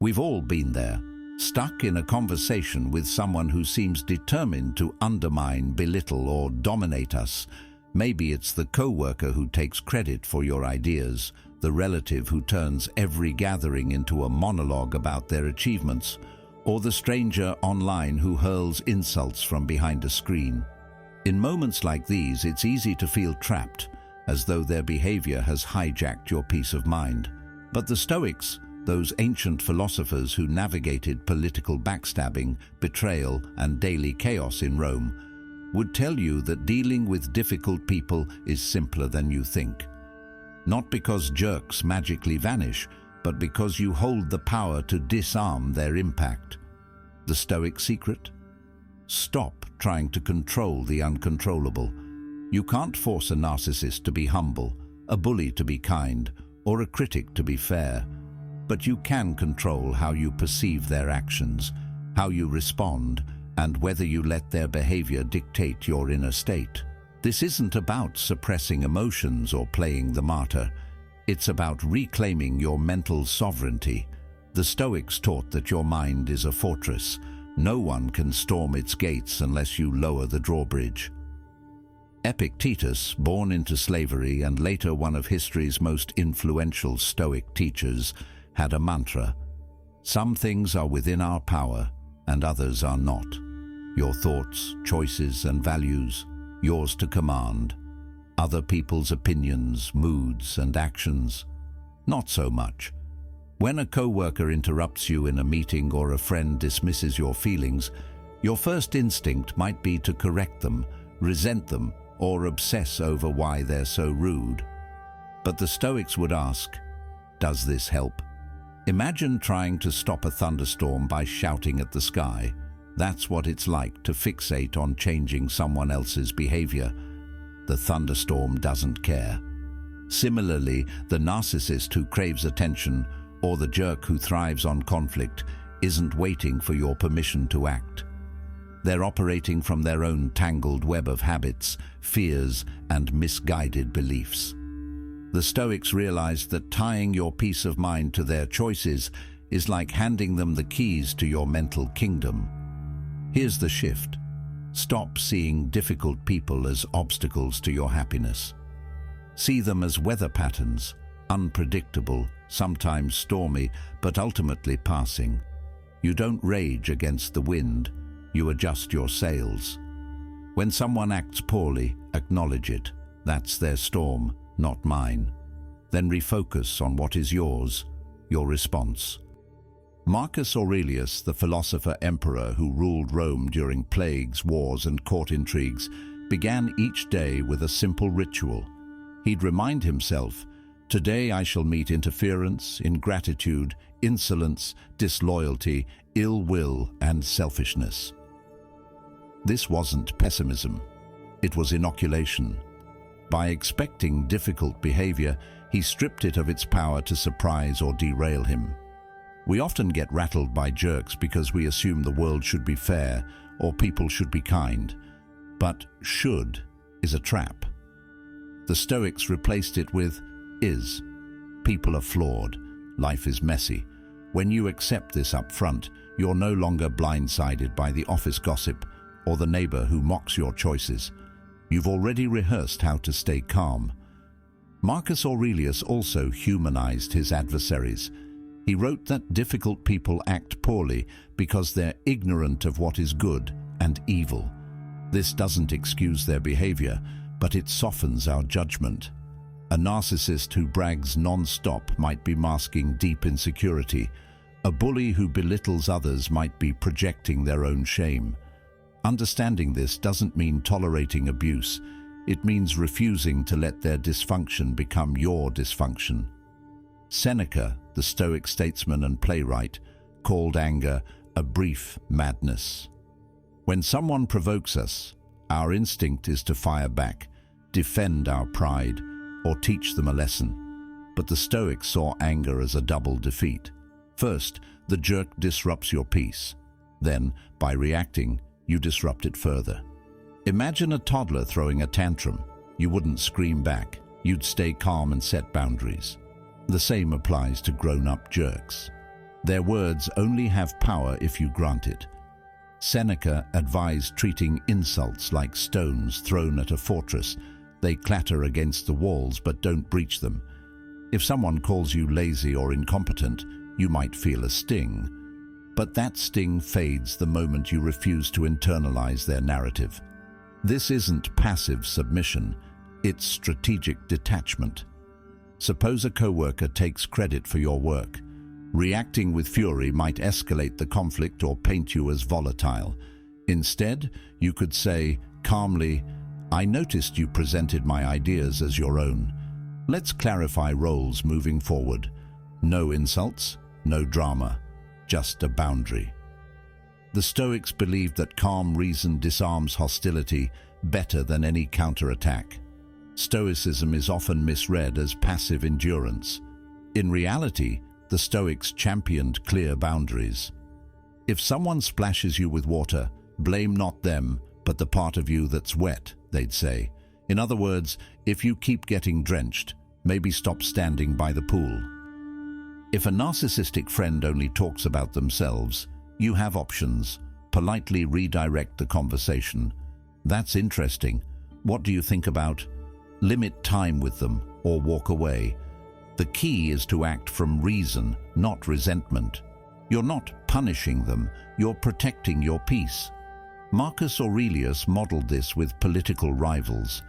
We've all been there, stuck in a conversation with someone who seems determined to undermine, belittle, or dominate us. Maybe it's the coworker who takes credit for your ideas, the relative who turns every gathering into a monologue about their achievements, or the stranger online who hurls insults from behind a screen. In moments like these, it's easy to feel trapped, as though their behavior has hijacked your peace of mind. But the Stoics, those ancient philosophers who navigated political backstabbing, betrayal, and daily chaos in Rome, would tell you that dealing with difficult people is simpler than you think. Not because jerks magically vanish, but because you hold the power to disarm their impact. The Stoic secret? Stop trying to control the uncontrollable. You can't force a narcissist to be humble, a bully to be kind, or a critic to be fair. But you can control how you perceive their actions, how you respond, and whether you let their behavior dictate your inner state. This isn't about suppressing emotions or playing the martyr. It's about reclaiming your mental sovereignty. The Stoics taught that your mind is a fortress. No one can storm its gates unless you lower the drawbridge. Epictetus, born into slavery and later one of history's most influential Stoic teachers, had a mantra: some things are within our power and others are not. Your thoughts, choices, and values, yours to command. Other people's opinions, moods, and actions, not so much. When a coworker interrupts you in a meeting or a friend dismisses your feelings, your first instinct might be to correct them, resent them, or obsess over why they're so rude. But the Stoics would ask, does this help? Imagine trying to stop a thunderstorm by shouting at the sky. That's what it's like to fixate on changing someone else's behavior. The thunderstorm doesn't care. Similarly, the narcissist who craves attention or the jerk who thrives on conflict isn't waiting for your permission to act. They're operating from their own tangled web of habits, fears, and misguided beliefs. The Stoics realized that tying your peace of mind to their choices is like handing them the keys to your mental kingdom. Here's the shift. Stop seeing difficult people as obstacles to your happiness. See them as weather patterns, unpredictable, sometimes stormy, but ultimately passing. You don't rage against the wind, you adjust your sails. When someone acts poorly, acknowledge it. That's their storm, not mine. Then refocus on what is yours, your response. Marcus Aurelius, the philosopher-emperor who ruled Rome during plagues, wars, and court intrigues, began each day with a simple ritual. He'd remind himself, today I shall meet interference, ingratitude, insolence, disloyalty, ill will, and selfishness. This wasn't pessimism. It was inoculation. By expecting difficult behavior, he stripped it of its power to surprise or derail him. We often get rattled by jerks because we assume the world should be fair or people should be kind. But should is a trap. The Stoics replaced it with is. People are flawed. Life is messy. When you accept this up front, you're no longer blindsided by the office gossip or the neighbor who mocks your choices. You've already rehearsed how to stay calm. Marcus Aurelius also humanized his adversaries. He wrote that difficult people act poorly because they're ignorant of what is good and evil. This doesn't excuse their behavior, but it softens our judgment. A narcissist who brags non-stop might be masking deep insecurity. A bully who belittles others might be projecting their own shame. Understanding this doesn't mean tolerating abuse. It means refusing to let their dysfunction become your dysfunction. Seneca, the Stoic statesman and playwright, called anger a brief madness. When someone provokes us, our instinct is to fire back, defend our pride, or teach them a lesson. But the Stoics saw anger as a double defeat. First, the jerk disrupts your peace. Then, by reacting, you disrupt it further. Imagine a toddler throwing a tantrum. You wouldn't scream back. You'd stay calm and set boundaries. The same applies to grown-up jerks. Their words only have power if you grant it. Seneca advised treating insults like stones thrown at a fortress. They clatter against the walls but don't breach them. If someone calls you lazy or incompetent, you might feel a sting. But that sting fades the moment you refuse to internalize their narrative. This isn't passive submission, it's strategic detachment. Suppose a coworker takes credit for your work. Reacting with fury might escalate the conflict or paint you as volatile. Instead, you could say calmly, "I noticed you presented my ideas as your own. Let's clarify roles moving forward. No insults, no drama, just a boundary." The Stoics believed that calm reason disarms hostility better than any counterattack. Stoicism is often misread as passive endurance. In reality, the Stoics championed clear boundaries. If someone splashes you with water, blame not them, but the part of you that's wet, they'd say. In other words, if you keep getting drenched, maybe stop standing by the pool. If a narcissistic friend only talks about themselves, you have options. Politely redirect the conversation. "That's interesting. What do you think about?" Limit time with them or walk away. The key is to act from reason, not resentment. You're not punishing them, you're protecting your peace. Marcus Aurelius modeled this with political rivals.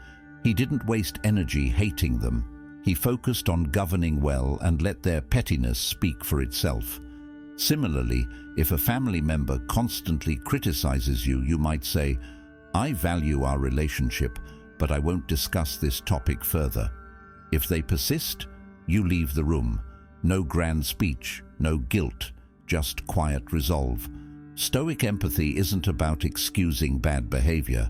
He didn't waste energy hating them. He focused on governing well and let their pettiness speak for itself. Similarly, if a family member constantly criticizes you, you might say, "I value our relationship, but I won't discuss this topic further." If they persist, you leave the room. No grand speech, no guilt, just quiet resolve. Stoic empathy isn't about excusing bad behavior.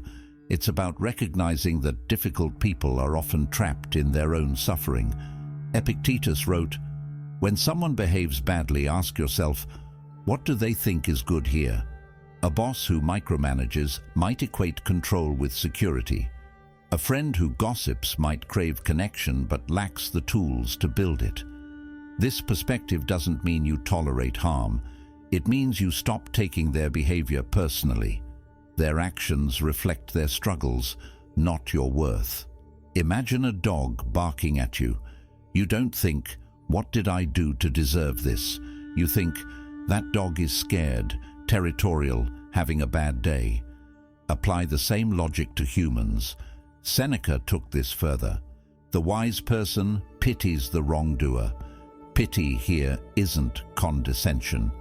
It's about recognizing that difficult people are often trapped in their own suffering. Epictetus wrote, "When someone behaves badly, ask yourself, what do they think is good here?" A boss who micromanages might equate control with security. A friend who gossips might crave connection but lacks the tools to build it. This perspective doesn't mean you tolerate harm. It means you stop taking their behavior personally. Their actions reflect their struggles, not your worth. Imagine a dog barking at you. You don't think, "What did I do to deserve this?" You think, "That dog is scared, territorial, having a bad day." Apply the same logic to humans. Seneca took this further. The wise person pities the wrongdoer. Pity here isn't condescension.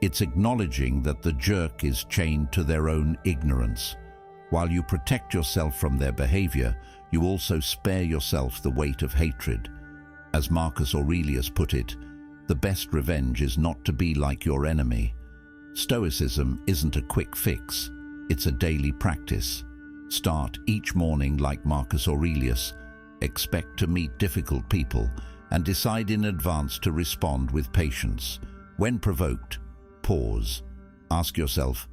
It's acknowledging that the jerk is chained to their own ignorance. While you protect yourself from their behavior, you also spare yourself the weight of hatred. As Marcus Aurelius put it, the best revenge is not to be like your enemy. Stoicism isn't a quick fix. It's a daily practice. Start each morning like Marcus Aurelius. Expect to meet difficult people and decide in advance to respond with patience. When provoked, pause. Ask yourself,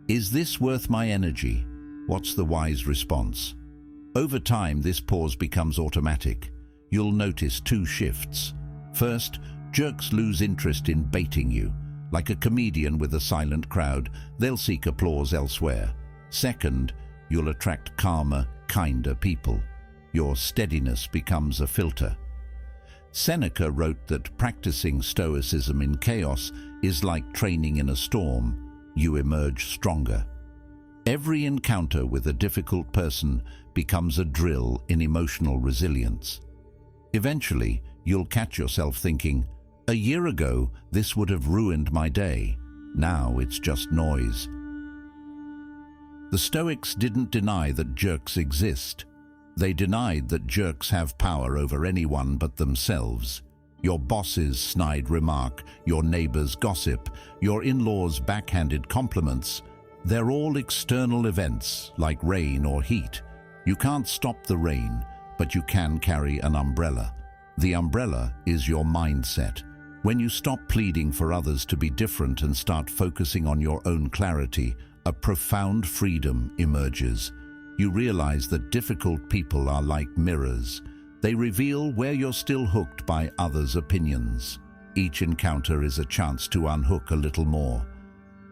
"Is this worth my energy?" What's the wise response? Over time, this pause becomes automatic. You'll notice two shifts. First, jerks lose interest in baiting you. Like a comedian with a silent crowd, they'll seek applause elsewhere. Second, you'll attract calmer, kinder people. Your steadiness becomes a filter. Seneca wrote that practicing Stoicism in chaos is like training in a storm. You emerge stronger. Every encounter with a difficult person becomes a drill in emotional resilience. Eventually, you'll catch yourself thinking, "A year ago, this would have ruined my day. Now it's just noise." The Stoics didn't deny that jerks exist. They denied that jerks have power over anyone but themselves. Your boss's snide remark, your neighbor's gossip, your in-laws' backhanded compliments, they're all external events like rain or heat. You can't stop the rain, but you can carry an umbrella. The umbrella is your mindset. When you stop pleading for others to be different and start focusing on your own clarity, a profound freedom emerges. You realize that difficult people are like mirrors. They reveal where you're still hooked by others' opinions. Each encounter is a chance to unhook a little more.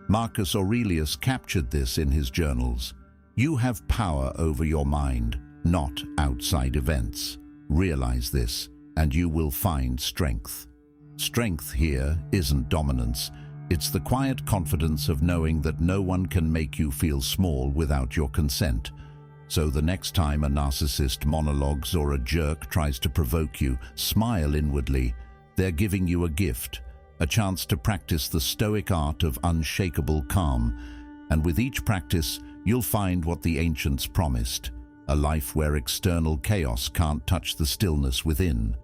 Marcus Aurelius captured this in his journals. You have power over your mind, not outside events. Realize this, and you will find strength. Strength here isn't dominance. It's the quiet confidence of knowing that no one can make you feel small without your consent. So the next time a narcissist monologues or a jerk tries to provoke you, smile inwardly. They're giving you a gift, a chance to practice the Stoic art of unshakable calm. And with each practice, you'll find what the ancients promised, a life where external chaos can't touch the stillness within.